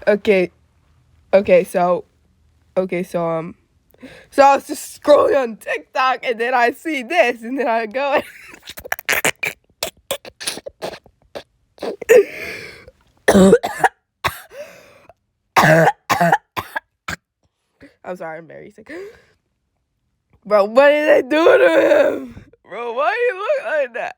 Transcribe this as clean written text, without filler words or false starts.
Okay, okay, so I was just scrolling on TikTok, and then I see this, and then I go. I'm sorry, I'm very sick. Bro, what did they do to him? Bro, why you look like that?